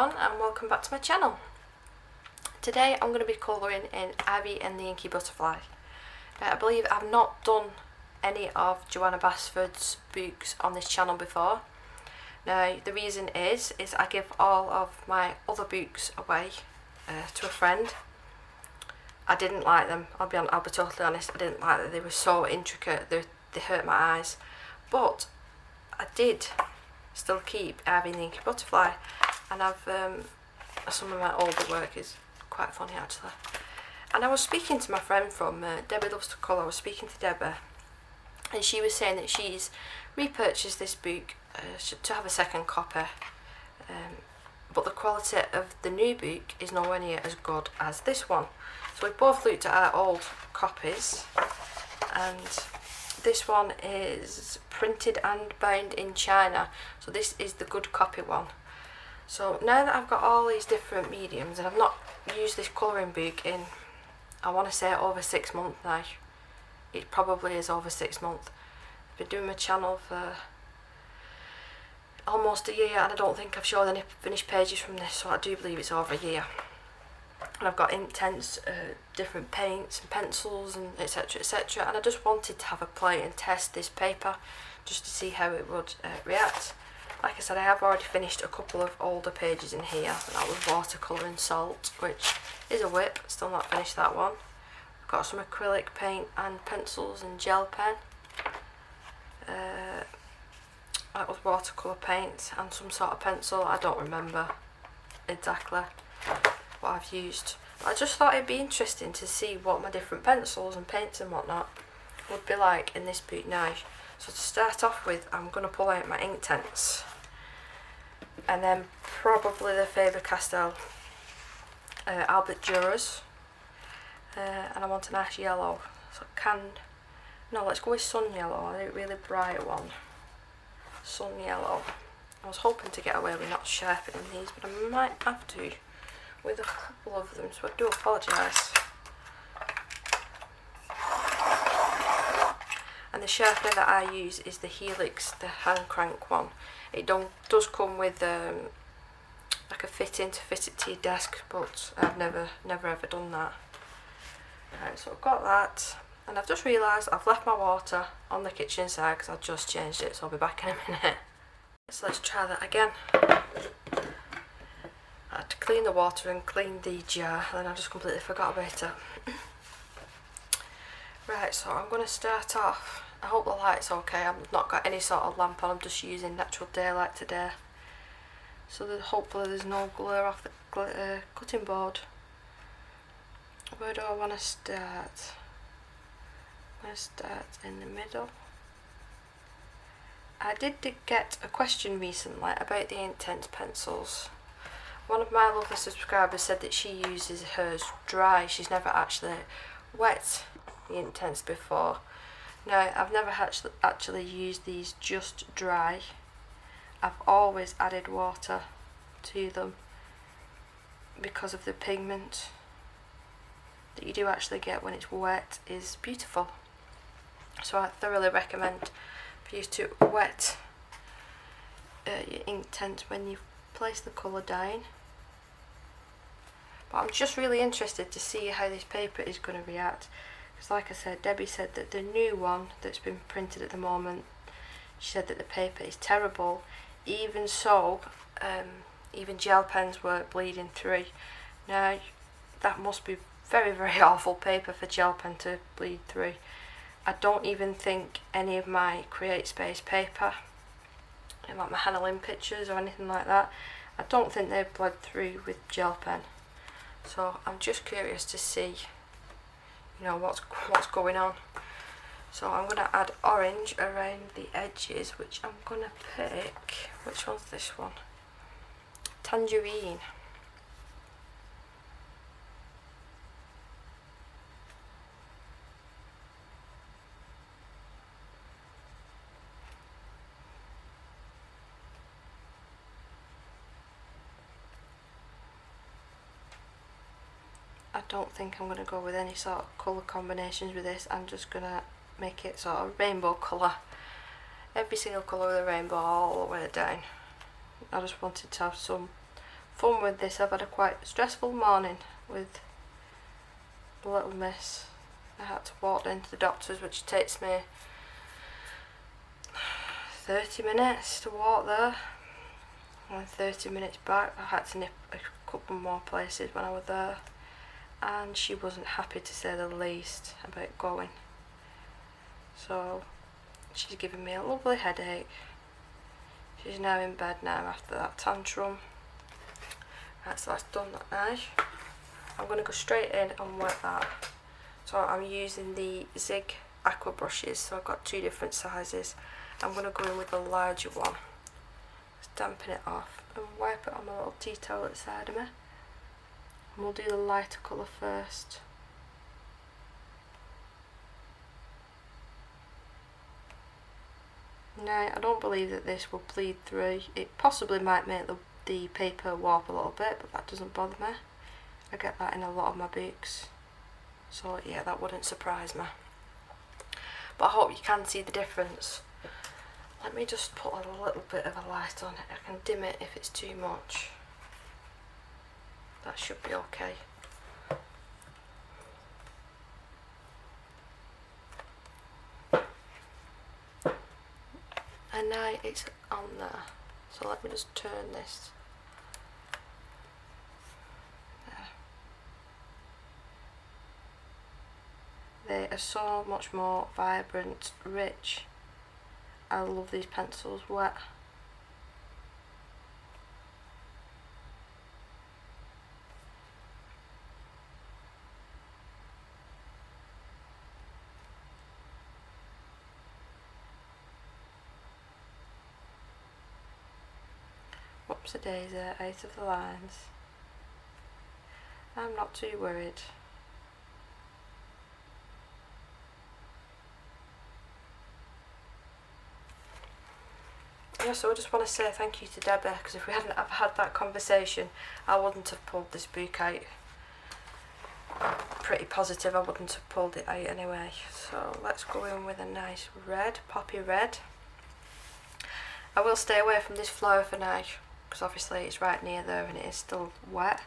everyone, and welcome back to my channel. Today I'm going to be colouring in Ivy and the Inky Butterfly. I believe I've not done any of Joanna Basford's books on this channel before. Now the reason is I give all of my other books away to a friend. I didn't like them, I'll be totally honest, I didn't like them. They were so intricate, they hurt my eyes. But I did still keep Ivy and the Inky Butterfly, and I've some of my older work is quite funny actually. And I was speaking to my friend from Debbie Loves to Colour. I was speaking to Debbie, and she was saying that she's repurchased this book to have a second copy, but the quality of the new book is nowhere near as good as this one. So we both looked at our old copies, and this one is printed and bound in China, so this is the good copy one. So now that I've got all these different mediums, and I've not used this colouring book in, I want to say over 6 months now. It probably is over 6 months. I've been doing my channel for almost a year, and I don't think I've showed any finished pages from this, so I do believe it's over a year. And I've got inktense, different paints and pencils and etc, etc, and I just wanted to have a play and test this paper just to see how it would react. Like I said, I have already finished a couple of older pages in here. That was watercolor and salt, which is a whip. Still not finished that one. I've got some acrylic paint and pencils and gel pen. That was watercolor paint and some sort of pencil. I don't remember exactly what I've used. But I just thought it'd be interesting to see what my different pencils and paints and whatnot would be like in this book now. So to start off with, I'm going to pull out my Inktense, and then probably the Faber-Castell Albert Duras, and I want a nice yellow. So let's go with sun yellow, a really bright one. Sun yellow. I was hoping to get away with not sharpening these, but I might have to with a couple of them, so I do apologise. And the sharpener that I use is the Helix, the hand crank one. It does come with like a fitting to fit it to your desk, but I've never ever done that. Right, so I've got that, and I've just realised I've left my water on the kitchen side because I just changed it, so I'll be back in a minute. So let's try that again. I had to clean the water and clean the jar, and then I just completely forgot about it. Right, so I'm going to start off. I hope the light's okay. I've not got any sort of lamp on, I'm just using natural daylight today. So that hopefully there's no glare off the cutting board. Where do I want to start? I'm going to start in the middle. I did get a question recently about the Inktense pencils. One of my lovely subscribers said that she uses hers dry. She's never actually wet the Inktense before. Now, I've never actually used these just dry. I've always added water to them because of the pigment that you do actually get when it's wet is beautiful. So I thoroughly recommend for you to wet your Inktense when you place the colour down. But I'm just really interested to see how this paper is going to react, because like I said, Debbie said that the new one that's been printed at the moment, she said that the paper is terrible. Even so, even gel pens were bleeding through. Now that must be very, very awful paper for gel pen to bleed through. I don't even think any of my Create Space paper, like my Hannah Lynn pictures or anything like that, I don't think they've bled through with gel pen. So I'm just curious to see, you know, what's going on. So I'm going to add orange around the edges, which I'm going to pick, which one's this one? Tangerine. I don't think I'm going to go with any sort of colour combinations with this. I'm just going to make it sort of rainbow colour. Every single colour of the rainbow all the way down. I just wanted to have some fun with this. I've had a quite stressful morning with the little miss. I had to walk into the doctor's, which takes me 30 minutes to walk there and 30 minutes back. I had to nip a couple more places when I was there, and she wasn't happy, to say the least, about going. So she's given me a lovely headache. She's now in bed now after that tantrum. Right, so that's done that now. I'm going to go straight in and wet that. So I'm using the Zig aqua brushes, so I've got two different sizes. I'm going to go in with the larger one. Just dampen it off and wipe it on my little tea towel at the side of me. And we'll do the lighter colour first. Now, I don't believe that this will bleed through. It possibly might make the paper warp a little bit, but that doesn't bother me. I get that in a lot of my books. So yeah, that wouldn't surprise me. But I hope you can see the difference. Let me just put a little bit of a light on it. I can dim it if it's too much. That should be okay. And now it's on there. So let me just turn this. They are so much more vibrant, rich. I love these pencils wet. Whoops a daisy, out of the lines. I'm not too worried. Yeah, so I just want to say thank you to Debbie, because if we hadn't have had that conversation, I wouldn't have pulled this book out. I'm pretty positive I wouldn't have pulled it out anyway. So let's go in with a nice red, poppy red. I will stay away from this flower for now, because obviously it's right near there and it is still wet.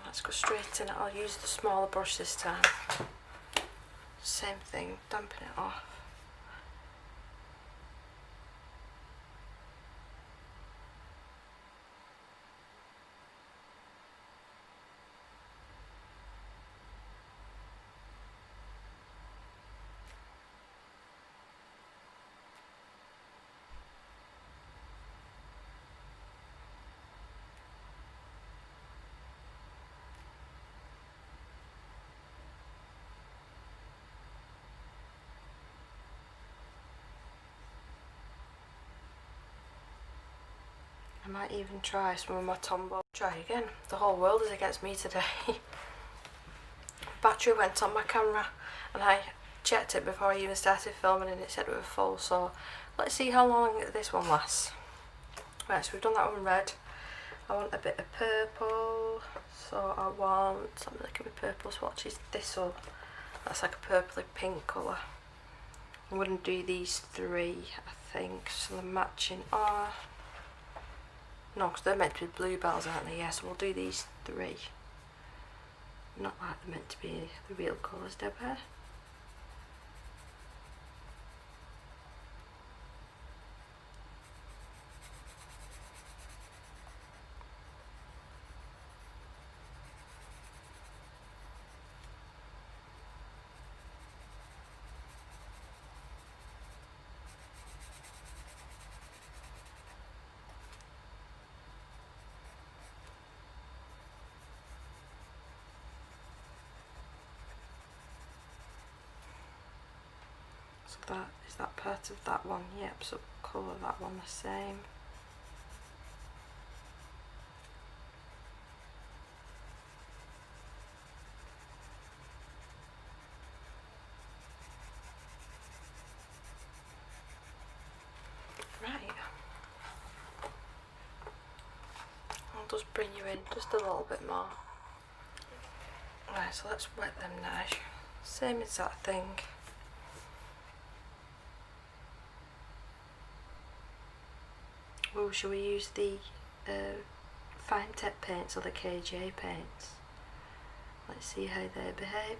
Let's go straight in. I'll use the smaller brush this time. Same thing, dampen it off. I might even try some of my Tombow. Try again. The whole world is against me today. Battery went on my camera and I checked it before I even started filming and it said it was full, so let's see how long this one lasts. Right, so we've done that one red. I want a bit of purple, so I want something that can be purple swatches. This one, that's like a purpley pink colour. I'm going to do these three, I think, so the matching are... No, because they're meant to be bluebells, aren't they? Yeah, so we'll do these three. Not like they're meant to be the real colours, Deborah. So that is that part of that one. Yep, so colour that one the same. just bring you in just a little bit more. Right, so let's wet them now. Same exact thing. Oh, shall we use the fine tip paints or the KJ paints? Let's see how they behave.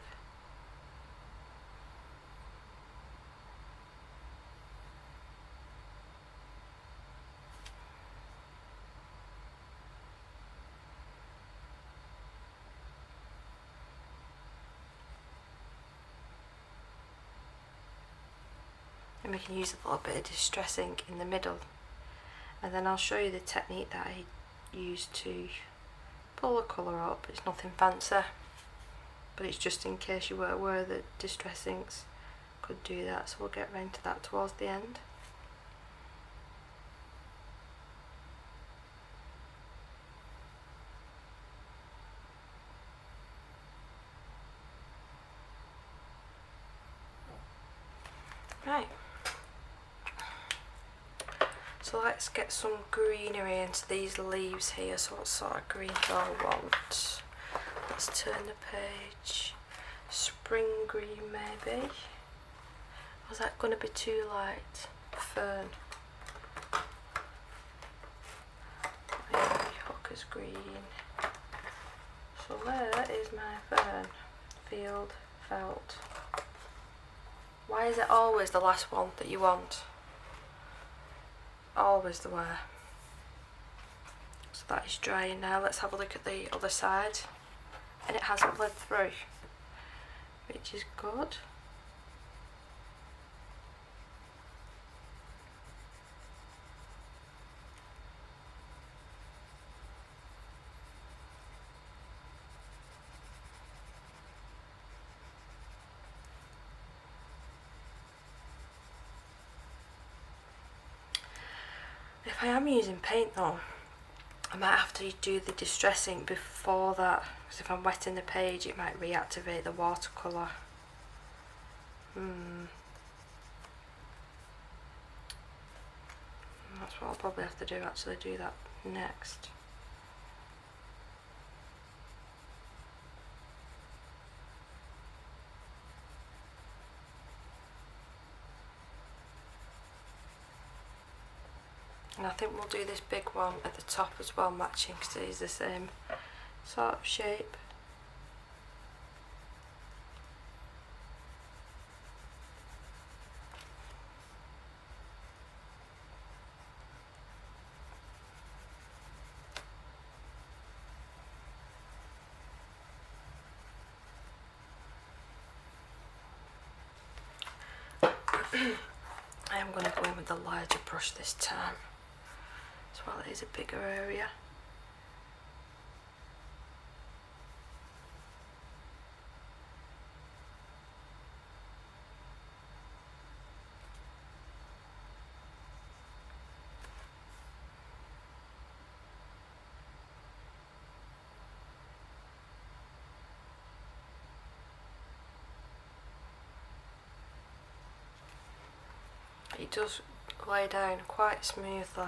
And we can use a little bit of distress ink in the middle, and then I'll show you the technique that I used to pull the colour up. It's nothing fancy, but it's just in case you were aware that distress inks could do that, so we'll get round to that towards the end. Right, so let's get some greenery into these leaves here. So what sort of green do I want? Let's turn the page. Spring green maybe. Was that going to be too light? Fern. Maybe Hooker's green. So where is my fern? Field, felt. Why is it always the last one that you want? Always the way. So that is drying now. Let's have a look at the other side. And it hasn't bled through, which is good. If I am using paint though, I might have to do the distress ink before that, because if I'm wetting the page it might reactivate the watercolor. That's what I'll probably have to do, actually do that next. And I think we'll do this big one at the top as well, matching, because it is the same sort of shape. I am going to go in with the larger brush this time, as well it is a bigger area. It does lay down quite smoothly.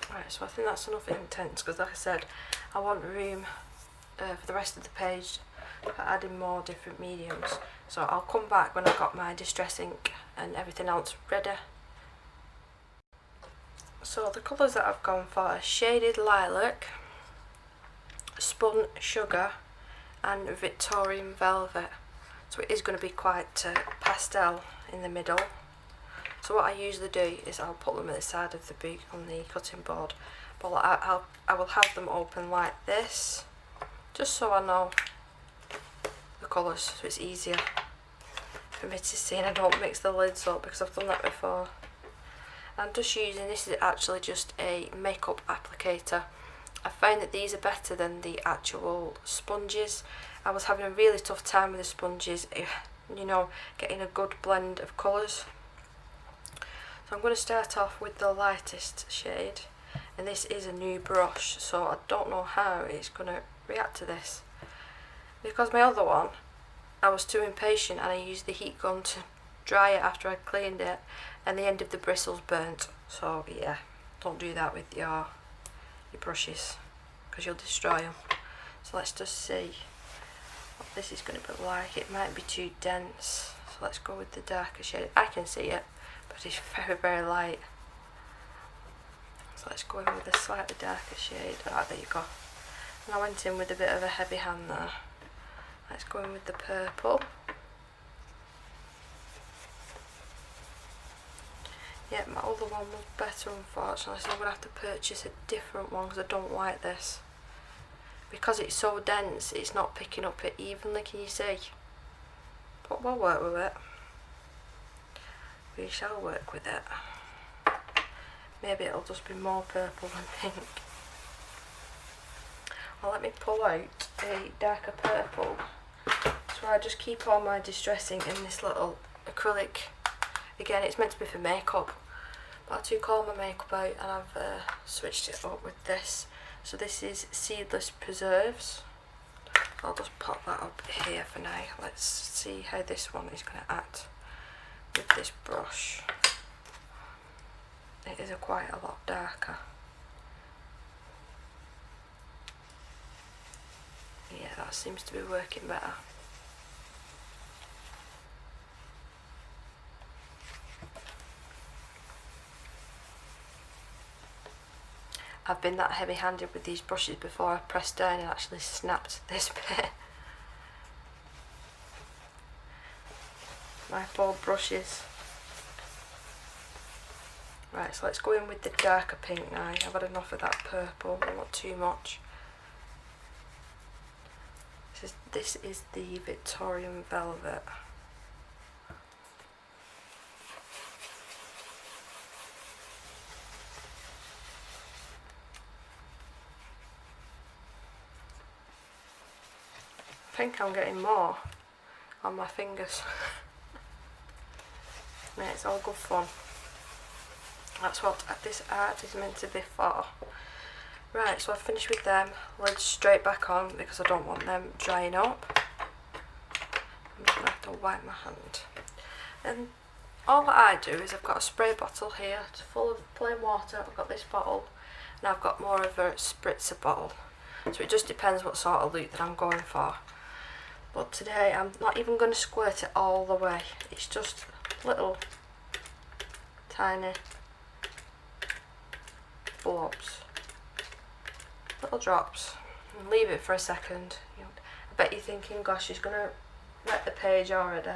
Right, so I think that's enough Inktense, because like I said, I want room for the rest of the page for adding more different mediums. So I'll come back when I've got my distress ink and everything else ready. So the colours that I've gone for are Shaded Lilac, Spun Sugar and Victorian Velvet. So it is going to be quite pastel in the middle. So what I usually do is I'll put them at the side of the book on the cutting board, but I will have them open like this, just so I know the colours, so it's easier for me to see and I don't mix the lids up, because I've done that before. I'm just using, this is actually just a makeup applicator. I find that these are better than the actual sponges. I was having a really tough time with the sponges, you know, getting a good blend of colours. So I'm going to start off with the lightest shade, and this is a new brush, so I don't know how it's going to react to this. Because my other one, I was too impatient and I used the heat gun to dry it after I cleaned it, and the end of the bristles burnt. So yeah, don't do that with your brushes, because you'll destroy them. So let's just see what this is going to be like. It might be too dense, so let's go with the darker shade. I can see it, but it's very, very light. So let's go in with a slightly darker shade. Alright, there you go. And I went in with a bit of a heavy hand there. Let's go in with the purple. Yeah, my other one was better, unfortunately, so I'm going to have to purchase a different one because I don't like this. Because it's so dense, it's not picking up it evenly, can you see? But we'll work with it. We shall work with it. Maybe it'll just be more purple than pink. Well, let me pull out a darker purple. So I just keep all my distressing in this little acrylic. Again, it's meant to be for makeup, but I took all my makeup out and I've switched it up with this. So this is Seedless Preserves. I'll just pop that up here for now. Let's see how this one is going to act with this brush. It is quite a lot darker. Yeah, that seems to be working better. I've been that heavy-handed with these brushes before. I pressed down and actually snapped this bit. My poor brushes. Right, so let's go in with the darker pink now. I've had enough of that purple, but not too much. This is the Victorian Velvet. I think I'm getting more on my fingers. Yeah, it's all good fun. That's what this art is meant to be for. Right, so I've finished with them. Lids straight back on because I don't want them drying up. I'm just going to have to wipe my hand. And all that I do is I've got a spray bottle here full of plain water. I've got this bottle and I've got more of a spritzer bottle. So it just depends what sort of look that I'm going for. But today I'm not even going to squirt it all the way. It's just little tiny blobs, little drops, and leave it for a second. I bet you're thinking, gosh, she's going to wet the page already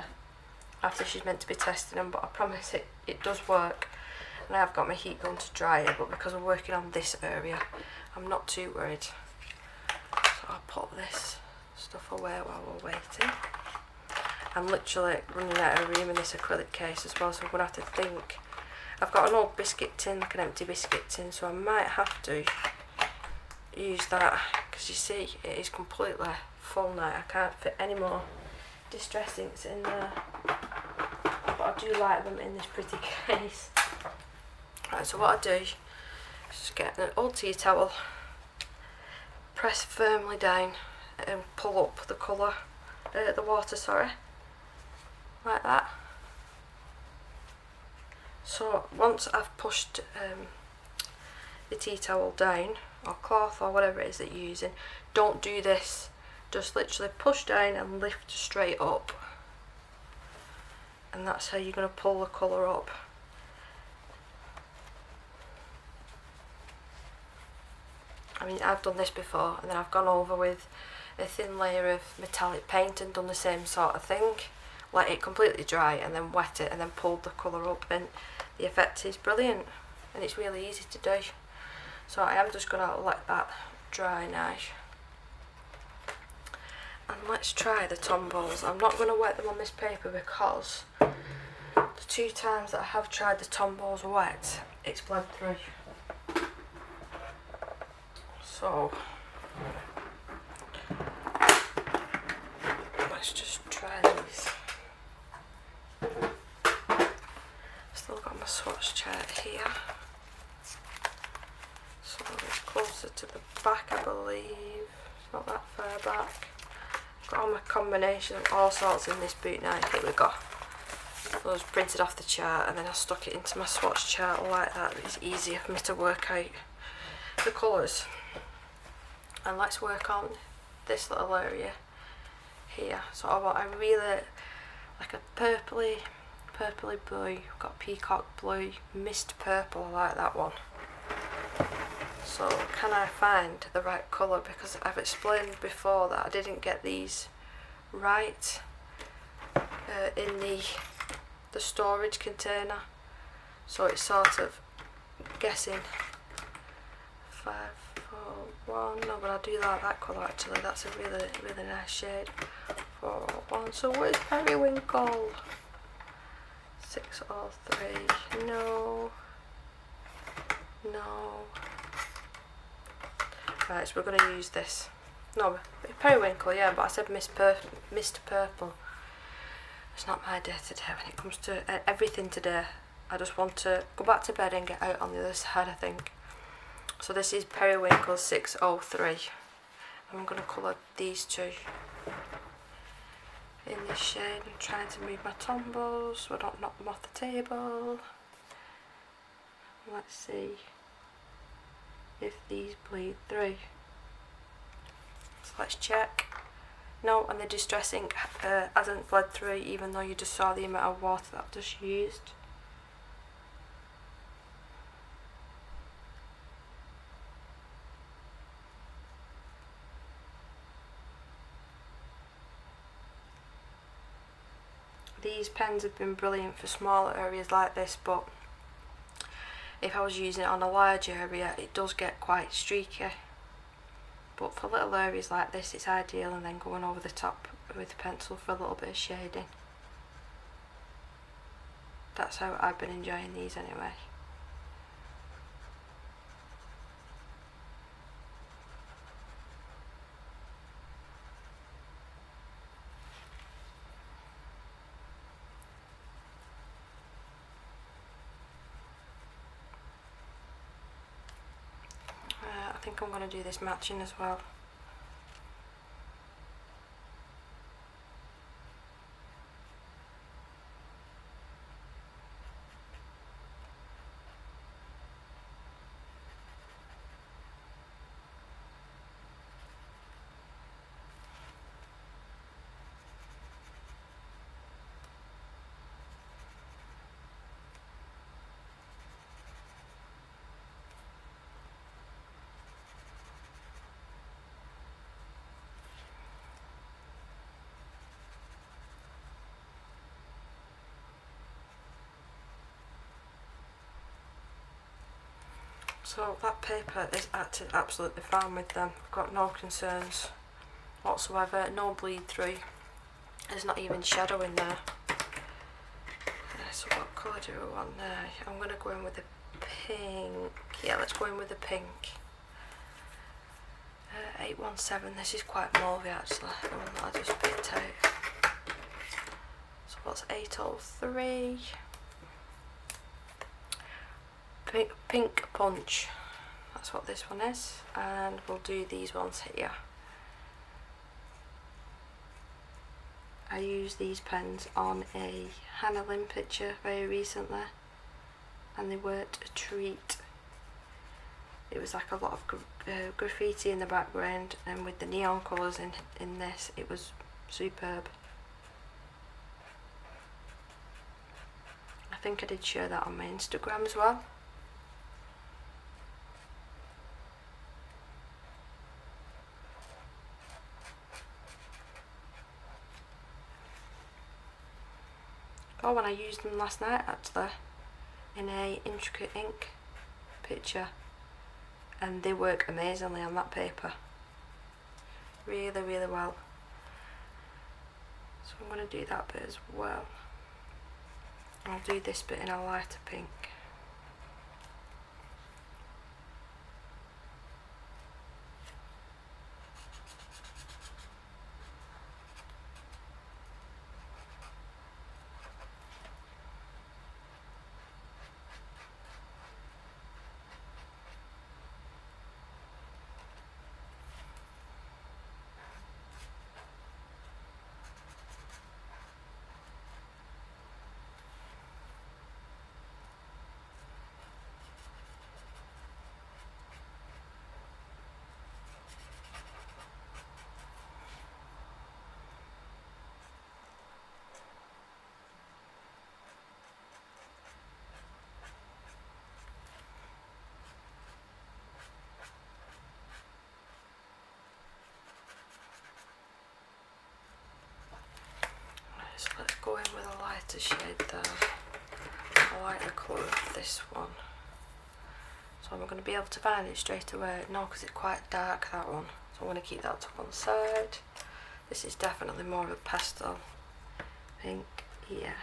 after she's meant to be testing them, but I promise it does work. And I've got my heat gun to dry it, but because we're working on this area, I'm not too worried. So I'll put this stuff away while we're waiting. I'm literally running out of room in this acrylic case as well, so I'm going to have to think. I've got an old biscuit tin, like an empty biscuit tin, so I might have to use that, because you see it is completely full now. I can't fit any more distress inks in there, but I do like them in this pretty case. Right, so what I do is just get an old tea towel, press firmly down and pull up the colour, the water, sorry, like that. So once I've pushed the tea towel down, or cloth, or whatever it is that you're using, don't do this. Just literally push down and lift straight up. And that's how you're going to pull the colour up. I mean, I've done this before, and then I've gone over with a thin layer of metallic paint and done the same sort of thing. Let it completely dry and then wet it and then pulled the colour up, and the effect is brilliant and it's really easy to do. So I am just going to let that dry now. And let's try the Tombows. I'm not going to wet them on this paper because the 2 times that I have tried the Tombows wet, it's bled through. So let's just try these. Still got my swatch chart here. So it's closer to the back, I believe. It's not that far back. Got all my combination of all sorts in this boot now. Here we go. Those printed off the chart, and then I stuck it into my swatch chart like that. It's easier for me to work out the colours. And let's work on this little area here. So I want a really like a purpley blue. Got peacock blue, mist purple. I like that one. So can I find the right colour, because I've explained before that I didn't get these right in the storage container, so it's sort of guessing 5, 4, 1. No, but I do like that colour actually. That's a really nice shade. 4, 1. So where's Periwinkle? 603. No. Right, so we're going to use this. No, Periwinkle, yeah, but I said Mist Purple. It's not my day today when it comes to everything today. I just want to go back to bed and get out on the other side, I think. So this is Periwinkle 603. I'm going to colour these 2 in this shade. I'm trying to move my Tombows so I don't knock them off the table. Let's see if these bleed through. So let's check. No, and the Distress ink hasn't bled through, even though you just saw the amount of water that I've just used. These pens have been brilliant for smaller areas like this, but if I was using it on a large area, it does get quite streaky. But for little areas like this, it's ideal, and then going over the top with a pencil for a little bit of shading. That's how I've been enjoying these anyway. I think I'm going to do this matching as well. So that paper is acted absolutely fine with them. I've got no concerns whatsoever, no bleed through. There's not even shadow in there. So what colour do we want there? I'm going to go in with the pink. Yeah, let's go in with the pink. 817, this is quite mauvey actually, the one that I just picked out. So what's 803? Pink Punch, that's what this one is, and we'll do these ones here. I used these pens on a Hannah Lynn picture very recently, and they weren't a treat. It was like a lot of graffiti in the background, and with the neon colours in this, it was superb. I think I did share that on my Instagram as well. Oh, and I used them last night actually in a intricate ink picture, and they work amazingly on that paper. Really, really well. So I'm going to do that bit as well. I'll do this bit in a lighter pink. So let's go in with a lighter shade there. I like the colour of this one. So I'm going to be able to find it straight away. No, because it's quite dark, that one. So I'm going to keep that to one side. This is definitely more of a pastel pink here.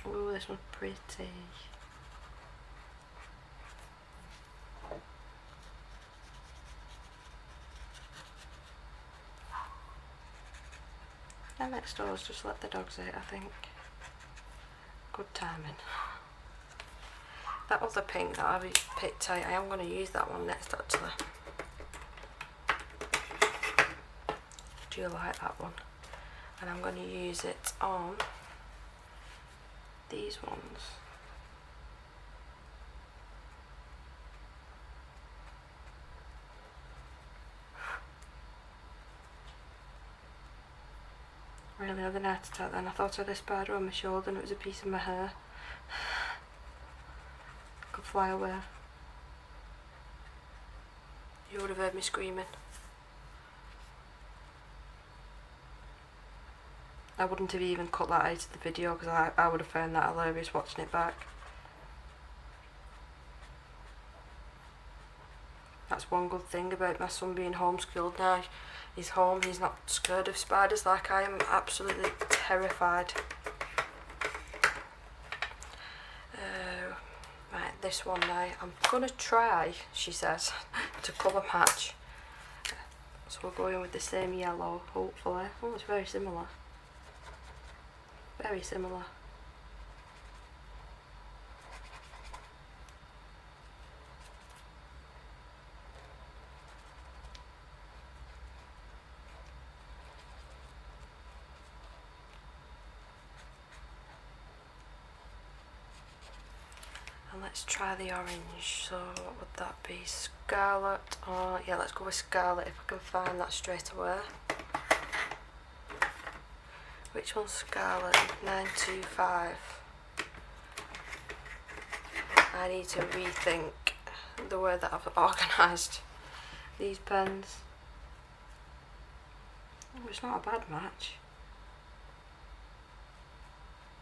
Ooh, this one's pretty. And next door is just let the dogs out, I think. Good timing. That other pink that I picked out, I am going to use that one next actually. Do you like that one? And I'm going to use it on these ones. Really had an heart attack then. I thought I had a spider on my shoulder and it was a piece of my hair. Could fly away. You would have heard me screaming. I wouldn't have even cut that out of the video because I would have found that hilarious watching it back. That's one good thing about my son being homeschooled now. He's home, he's not scared of spiders like I am, absolutely terrified. Right, this one now, I'm going to try, she says, to colour match. So we're going with the same yellow, hopefully. Oh, it's very similar. Very similar. And let's try the orange. So what would that be? Scarlet? Oh yeah, let's go with scarlet if I can find that straight away. Which one's scarlet? 925. I need to rethink the way that I've organised these pens. Oh, it's not a bad match.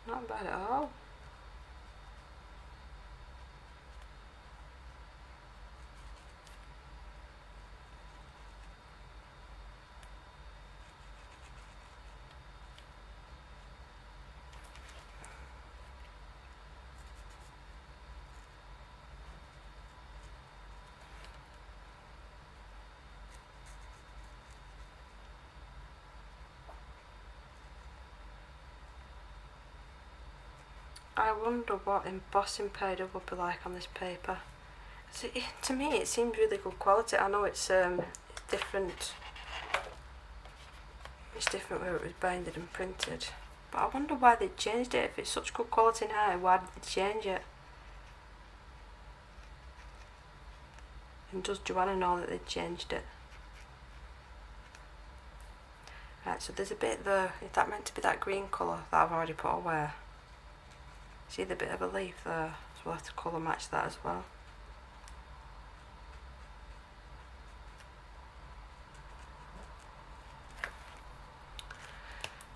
Not bad at all. I wonder what embossing powder would be like on this paper. So to me it seems really good quality. I know it's different. It's different where it was bounded and printed. But I wonder why they changed it. If it's such good quality now, why did they change it? And does Joanna know that they changed it? Right, so there's a bit there. Is that meant to be that green colour that I've already put away? See the bit of a leaf there? So we'll have to colour match that as well.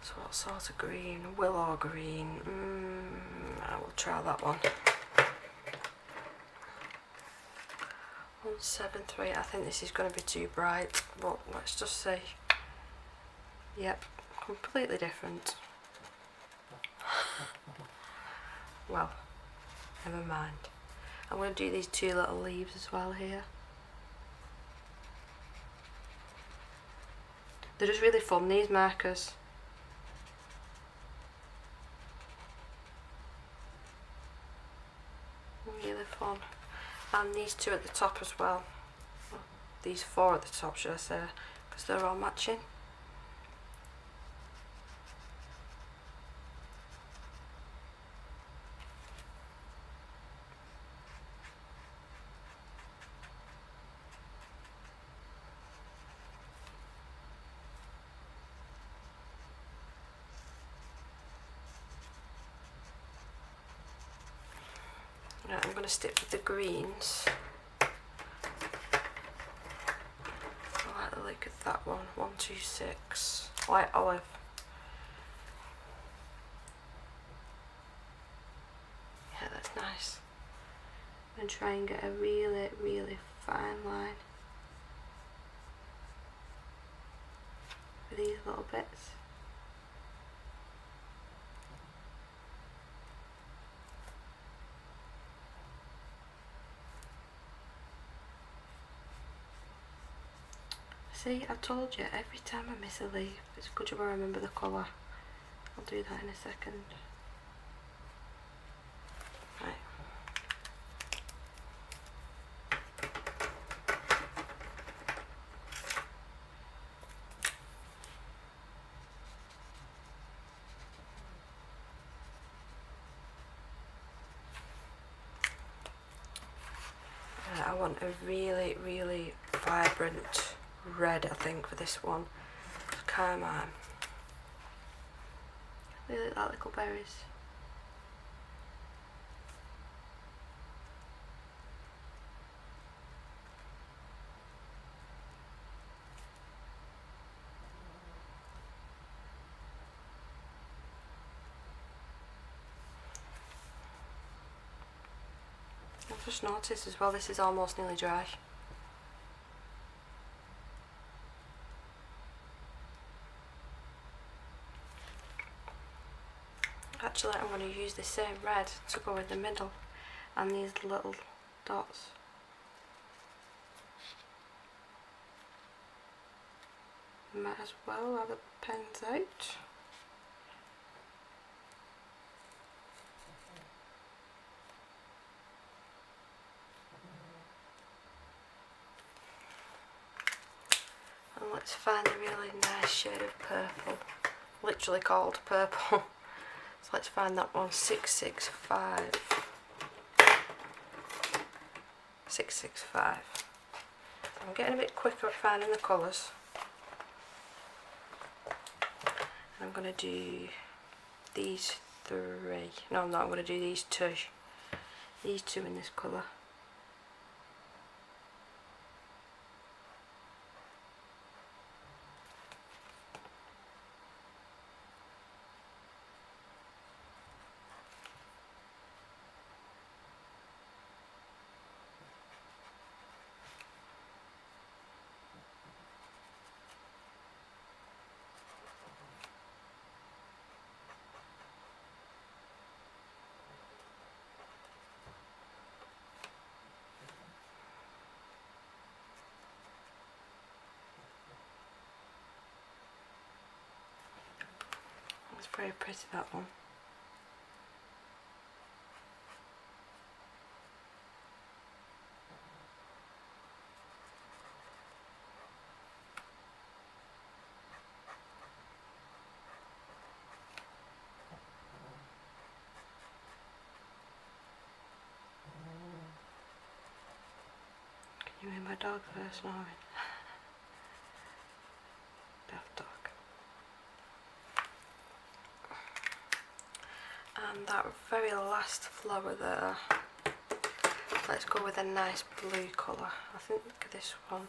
So what sort of green? Willow green. I will try that one. 173. I think this is going to be too bright, but let's just see. Yep, completely different. Well, never mind. I'm going to do these two little leaves as well here. They're just really fun, these markers. Really fun. And these two at the top as well. These four at the top, should I say, because they're all matching. Right, I'm going to stick with the greens. I like the look of that one. 126. Light olive. Yeah, that's nice. And try and get a really, really fine line with these little bits. See, I told you, every time I miss a leaf, it's a good job I remember the colour. I'll do that in a second. Right. I want a really, really vibrant red, I think, for this one. Carmine. They look like little berries. I've just noticed as well, this is almost nearly dry. Actually, I'm going to use the same red to go in the middle and these little dots. Might as well have the pens out. And let's find a really nice shade of purple, literally called purple. So let's find that one. 665. 665. So I'm getting a bit quicker at finding the colours. And I'm going to do these three. No, I'm not. I'm going to do these two. These two in this colour. It's very pretty, that one. Can you hear my dog first snoring? Daft dog. And that very last flower there, let's go with a nice blue colour. I think this one,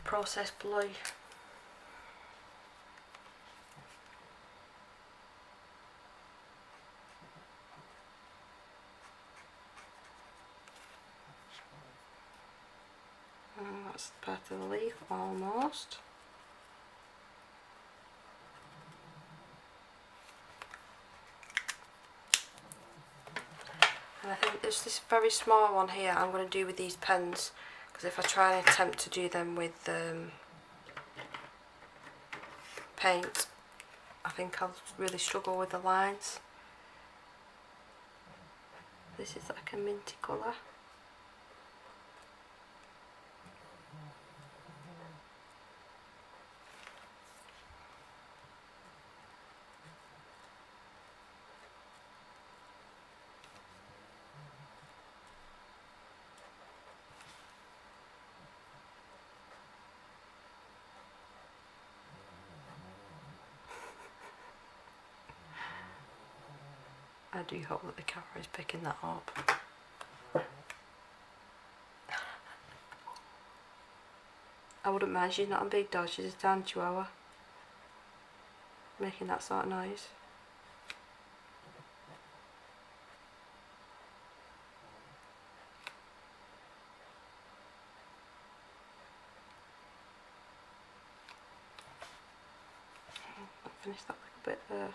process blue. And that's part of the leaf almost. And I think there's this very small one here I'm going to do with these pens, because if I try and attempt to do them with paint, I think I'll really struggle with the lines. This is like a minty colour. I do hope that the camera is picking that up. I wouldn't mind, she's not a big dog, she's a tiny chihuahua. Making that sort of noise. I'll finish that little bit there.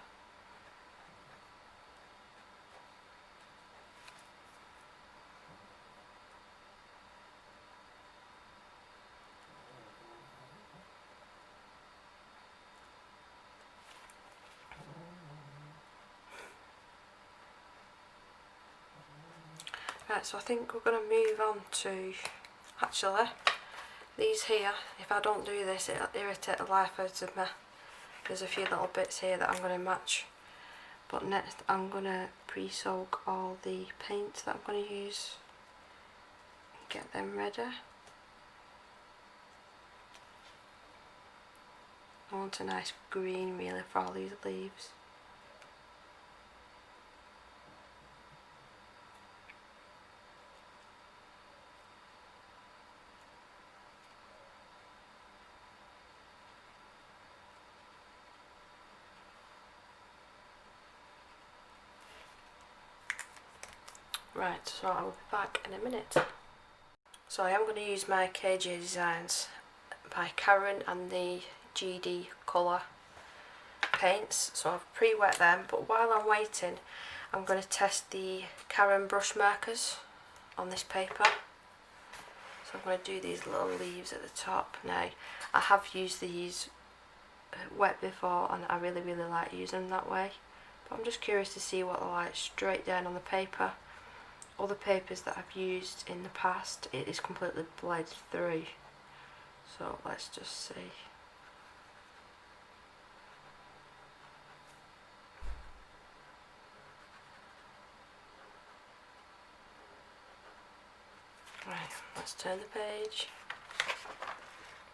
Right, so I think we're going to move on to, actually, these here. If I don't do this, it'll irritate the life out of me. There's a few little bits here that I'm going to match. But next I'm going to pre-soak all the paints that I'm going to use and get them ready. I want a nice green really for all these leaves. Right, so I'll be back in a minute. So I am going to use my KJ Designs by Karen and the GD Colour paints. So I've pre-wet them, but while I'm waiting I'm going to test the Karen brush markers on this paper. So I'm going to do these little leaves at the top. Now I have used these wet before and I really like using them that way, but I'm just curious to see what they're like straight down on the paper. Other papers that I've used in the past, it is completely bled through, so let's just see. Right, let's turn the page.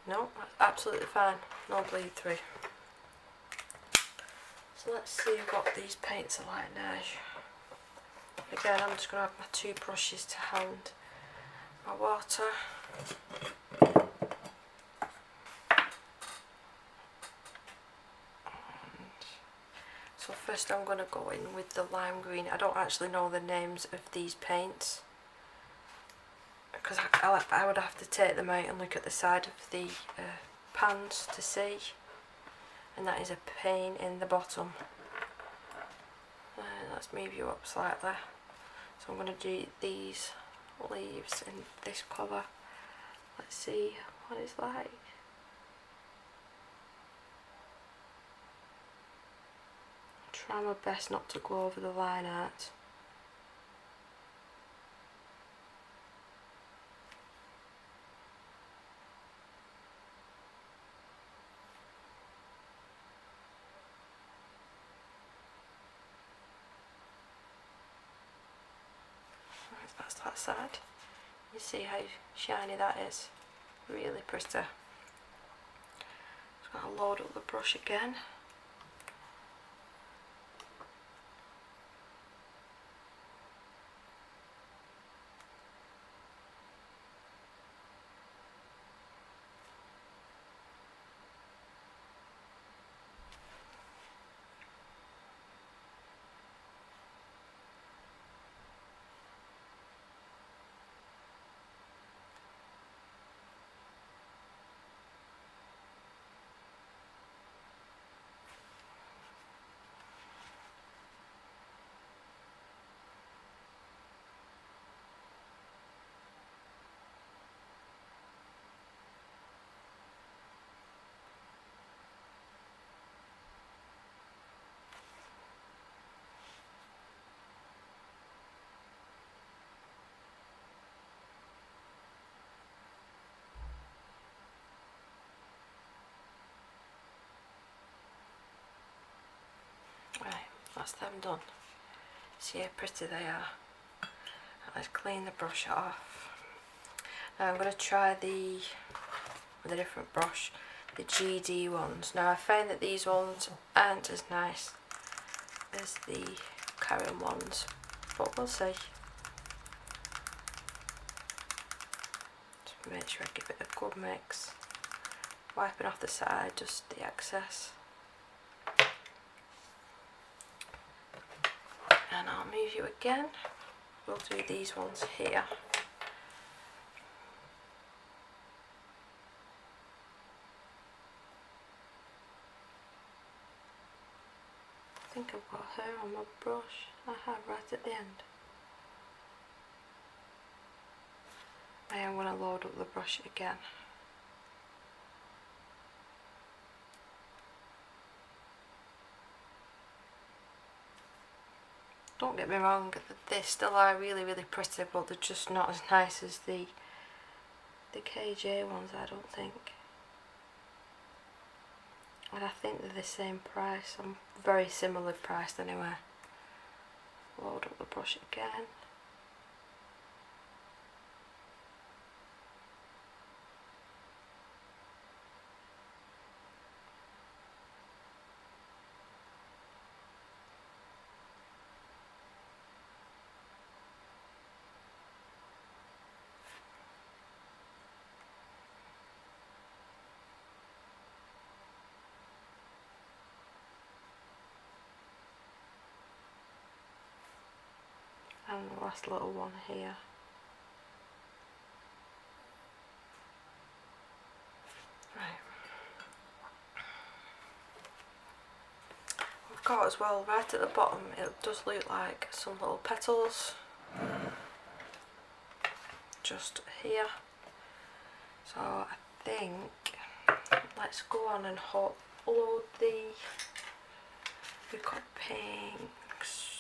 No, that's absolutely fine, no bleed through. So let's see what these paints are like now. Again, I'm just going to have my two brushes to hand, my water. So first I'm going to go in with the lime green. I don't actually know the names of these paints, because I would have to take them out and look at the side of the pans to see, and that is a pain in the bottom. Let's move you up slightly. So I'm going to do these leaves in this colour. Let's see what it's like. Try my best not to go over the line art. That's that side. You see how shiny that is? Really pretty. Just going to load up the brush again. that's them done. See how pretty they are. Let's clean the brush off. Now I'm going to try with a different brush, the GD ones. Now I find that these ones aren't as nice as the Karen ones, but we'll see. Just make sure I give it a good mix. Wiping off the side, just the excess. And I'll move you again. We'll do these ones here. I think I've got hair on my brush. I have, right at the end. I am going to load up the brush again. Don't get me wrong, they still are really pretty, but they're just not as nice as the KJ ones, I don't think. And I think they're the same price, I'm very similarly priced anyway. Load up the brush again. And the last little one here. Right. We've got as well, right at the bottom, it does look like some little petals. Just here. So I think, let's go on and upload we've got pinks.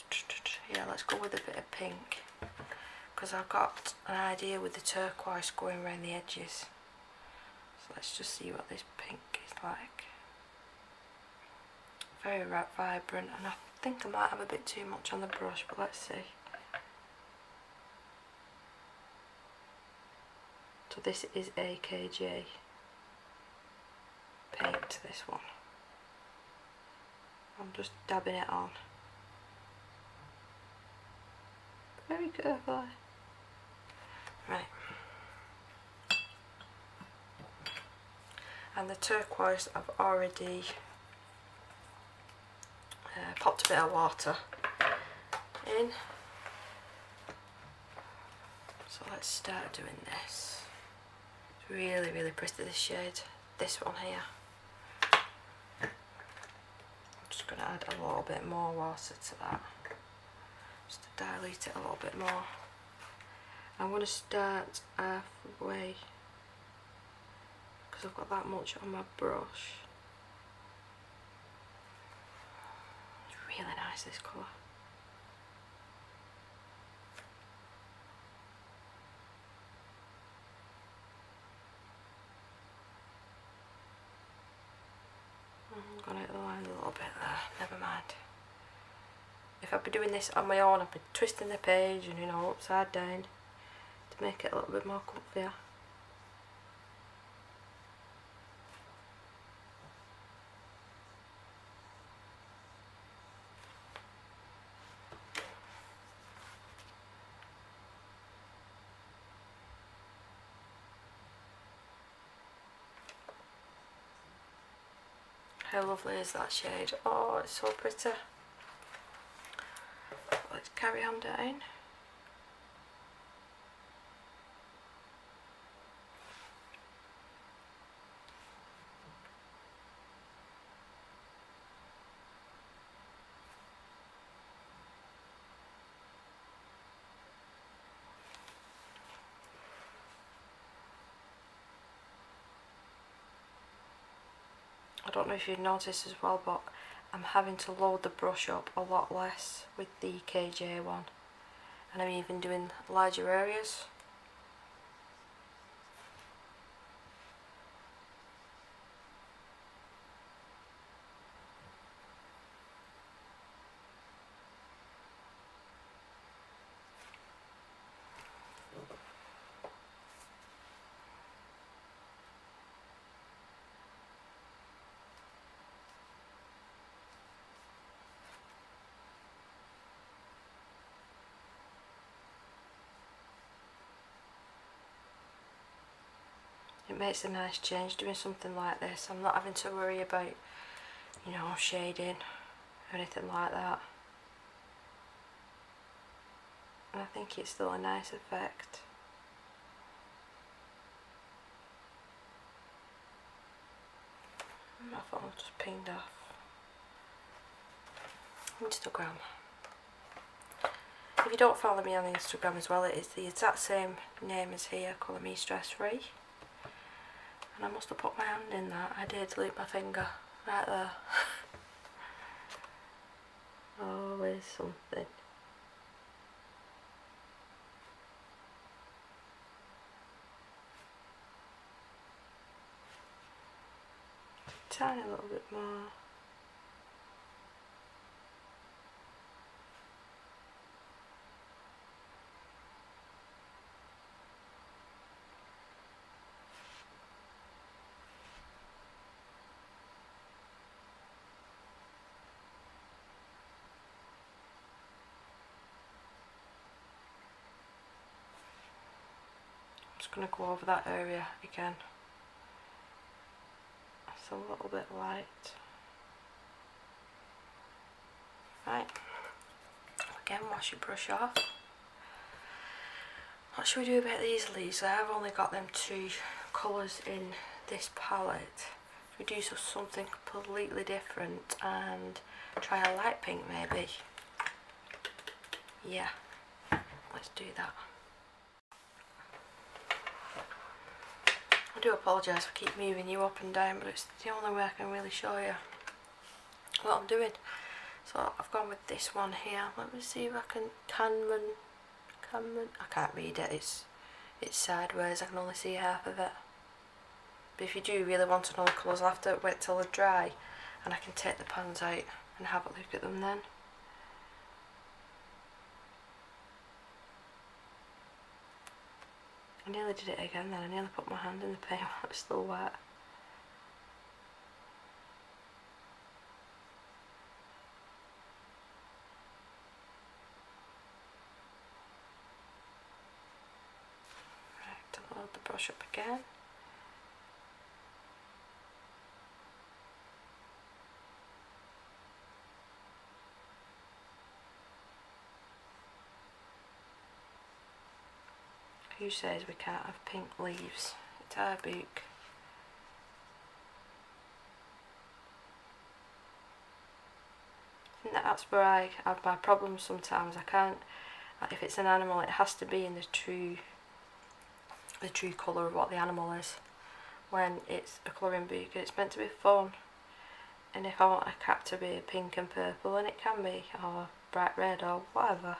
Yeah, let's go with a bit of pink, because I've got an idea with the turquoise going around the edges. So let's just see what this pink is like. Very vibrant, and I think I might have a bit too much on the brush, but let's see. So this is AKJ paint, this one. I'm just dabbing it on. Very carefully. Right. And the turquoise I've already popped a bit of water in. So let's start doing this. It's really pretty, this shade. This one here. I'm just going to add a little bit more water to that, just to dilute it a little bit more. I'm going to start halfway, because I've got that much on my brush. It's really nice, this colour. I'm going to outline a little bit there, never mind. If I'd be doing this on my own, I'd be twisting the page and, you know, upside down to make it a little bit more comfier. How lovely is that shade? Oh, it's so pretty. Let's carry on down. I don't know if you've noticed as well, but I'm having to load the brush up a lot less with the KJ one, and I'm even doing larger areas. it makes a nice change doing something like this. I'm not having to worry about, you know, shading or anything like that. And I think it's still a nice effect. My phone just pinged off. Instagram. If you don't follow me on Instagram as well, it is the exact same name as here, Colour Me Stress Free. And I must have put my hand in that. I did leave my finger right there. Always something. Tiny little bit more. I'm just going to go over that area again. It's a little bit light. Right. Again, wash your brush off. What should we do about these leaves? I have only got them 2 colours in this palette. Should we do something completely different and try a light pink maybe? Yeah, let's do that. I do apologise for keep moving you up and down, but it's the only way I can really show you what I'm doing. So I've gone with this one here. Let me see if I can I can't read it, it's sideways, I can only see half of it. But if you do really want to know the colours, I'll have to wait till they're dry and I can take the pans out and have a look at them then. I nearly did it again then, I nearly put my hand in the paint while it was still wet. Right, load the brush up again. Who says we can't have pink leaves? It's our book. I think that's where I have my problems sometimes. I can't, if it's an animal, it has to be in the true colour of what the animal is. When it's a colouring book, it's meant to be fun. And if I want a cat to be pink and purple, and it can be, or bright red or whatever.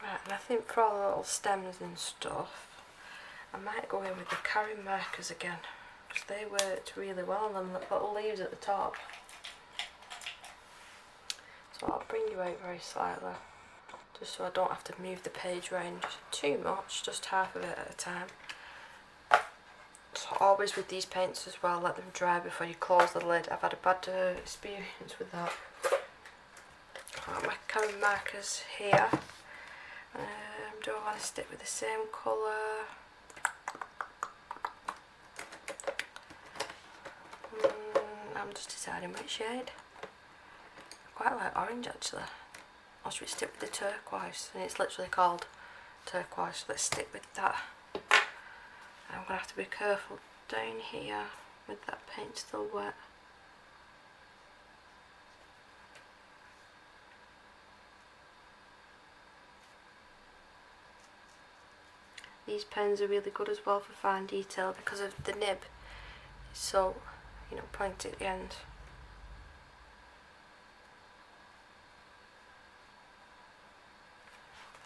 Right, and I think for all the little stems and stuff, I might go in with the carrying markers again, because they worked really well on the little leaves at the top. So I'll bring you out very slightly, just so I don't have to move the page around too much, just half of it at a time. So always with these paints as well, let them dry before you close the lid. I've had a bad experience with that. I've got my carrying markers here. Do I want to stick with the same colour? I'm just deciding which shade. I quite like orange actually. Or should we stick with the turquoise? And it's literally called turquoise, so let's stick with that. I'm going to have to be careful down here with that paint still wet. These pens are really good as well for fine detail because of the nib. It's so, you know, pointy at the end.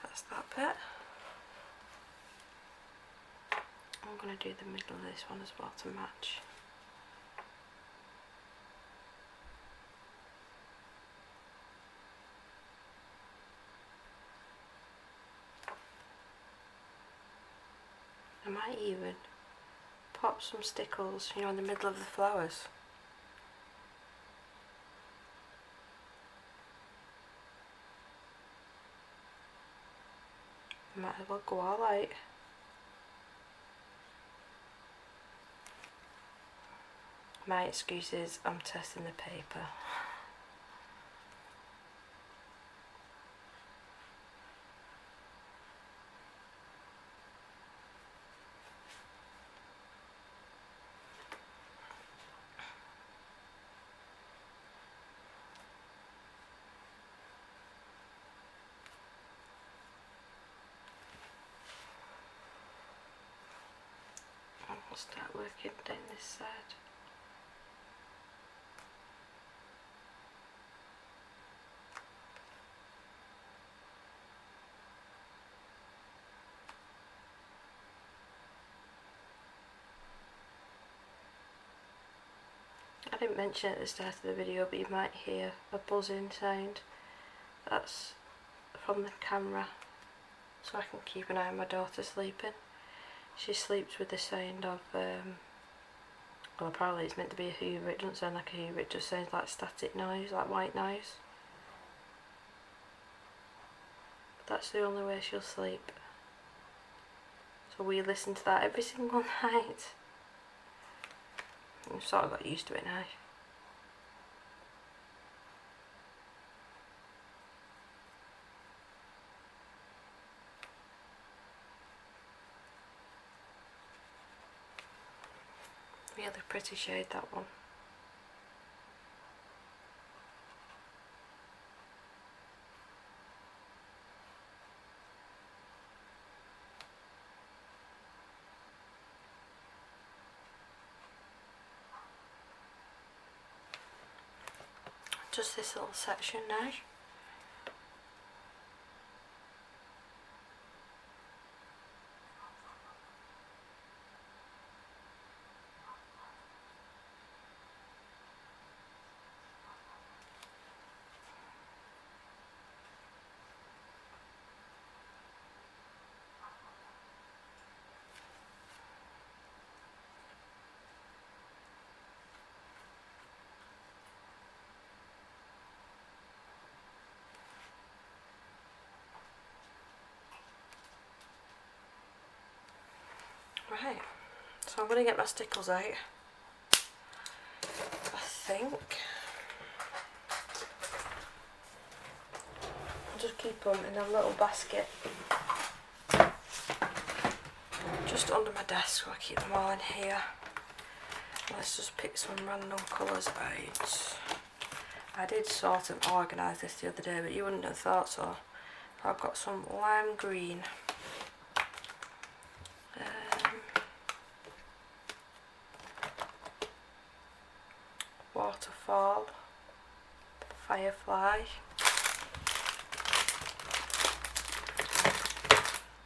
That's that bit. I'm going to do the middle of this one as well to match. might even pop some stickles, you know, in the middle of the flowers. Might as well go all out. My excuse is I'm testing the paper. I'll start working down this side. I didn't mention it at the start of the video, but you might hear a buzzing sound. That's from the camera, so I can keep an eye on my daughter sleeping. She sleeps with the sound of, well, apparently it's meant to be a hoover. It doesn't sound like a hoover, it just sounds like static noise, like white noise. But that's the only way she'll sleep. So we listen to that every single night. I've sort of got used to it now. Really pretty shade, that one. Just this little section now. Right, so I'm going to get my stickles out, I think. I'll just keep them in a little basket just under my desk, so I keep them all in here. Let's just pick some random colours out. I did sort of organise this the other day, but you wouldn't have thought so. I've got some lime green. Waterfall, firefly,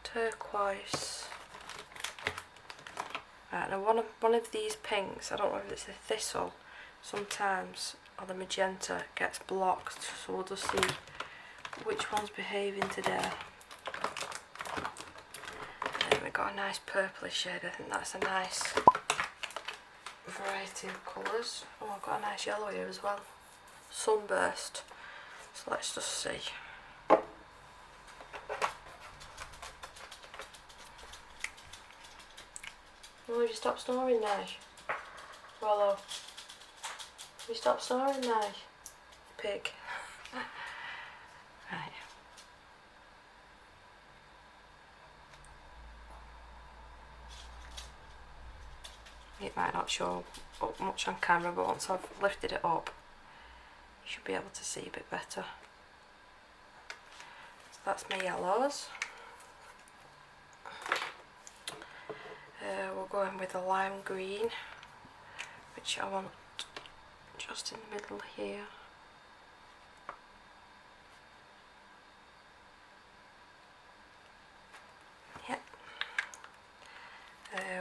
turquoise. Right, now one of these pinks, I don't know if it's the thistle sometimes, or the magenta, gets blocked, so we'll just see which one's behaving today. And we've got a nice purplish shade. I think that's a nice variety of colours. Oh, I've got a nice yellow here as well. Sunburst. So let's just see. Oh, have you stopped snoring now? Swallow. Have you stopped snoring now? Pig. Right. It might not show up much on camera, but once I've lifted it up, you should be able to see a bit better. So that's my yellows. We're going with a lime green, which I want just in the middle here. Yep.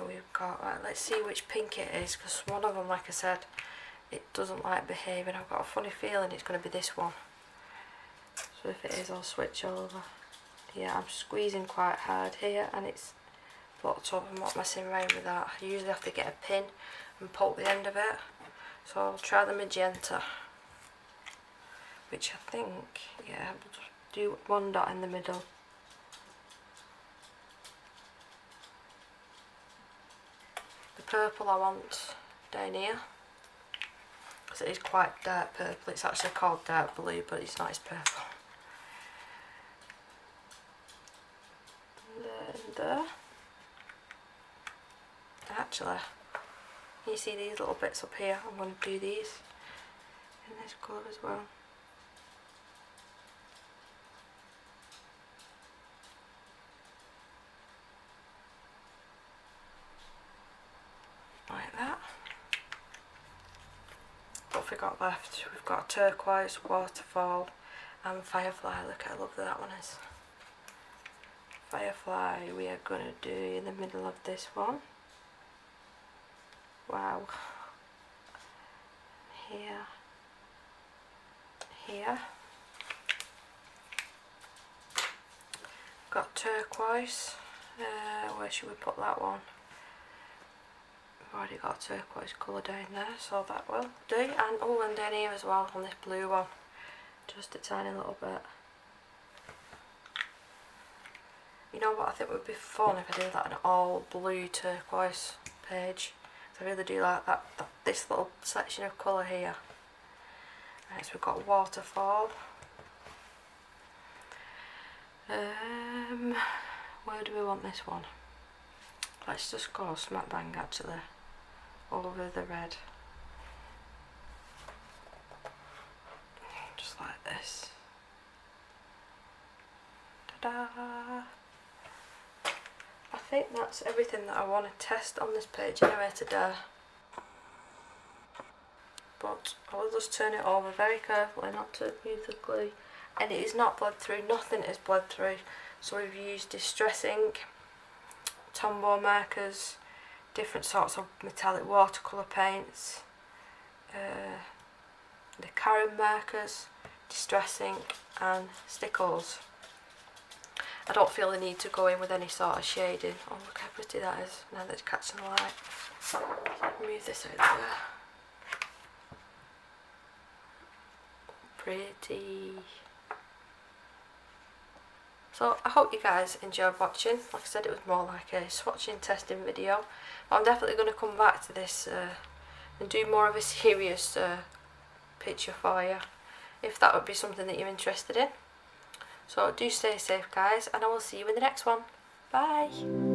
We've got, right, let's see which pink it is, because one of them, like I said, it doesn't like behaving. I've got a funny feeling it's going to be this one. So if it is, I'll switch over. Yeah, I'm squeezing quite hard here, and it's blocked up. I'm not messing around with that. I usually have to get a pin and poke the end of it. So I'll try the magenta, which I think, yeah, I'll just do one dot in the middle. The purple I want down here, because it is quite dark purple. It's actually called dark blue, but it's not, it's purple. And then there. Actually, you see these little bits up here? I'm going to do these in this colour as well. Like that. What have we got left? We've got turquoise, waterfall and firefly. Look how lovely that one is. Firefly we are going to do in the middle of this one. Wow. Here. Here. Got turquoise. Where should we put that one? We've already got turquoise colour down there, so that will do. And oh, and down here as well on this blue one, just a tiny little bit. You know what I think would be fun if I did that an all blue turquoise page. I really do like that this little section of colour here. Right, so we've got waterfall. Where do we want this one? Let's just go smack bang actually over the red. Just like this. Ta-da! I think that's everything that I want to test on this page anyway today. But I will just turn it over very carefully not to use the glue. And it is not bled through, nothing is bled through. So we've used distress ink, Tombow markers, different sorts of metallic watercolour paints, the Karen markers, distress ink and stickles. I don't feel the need to go in with any sort of shading. Oh, look how pretty that is now that it's catching the light. Move this out of there. Pretty. So I hope you guys enjoyed watching. Like I said, it was more like a swatching testing video. But I'm definitely going to come back to this and do more of a serious picture for you, if that would be something that you're interested in. So do stay safe guys, and I will see you in the next one. Bye!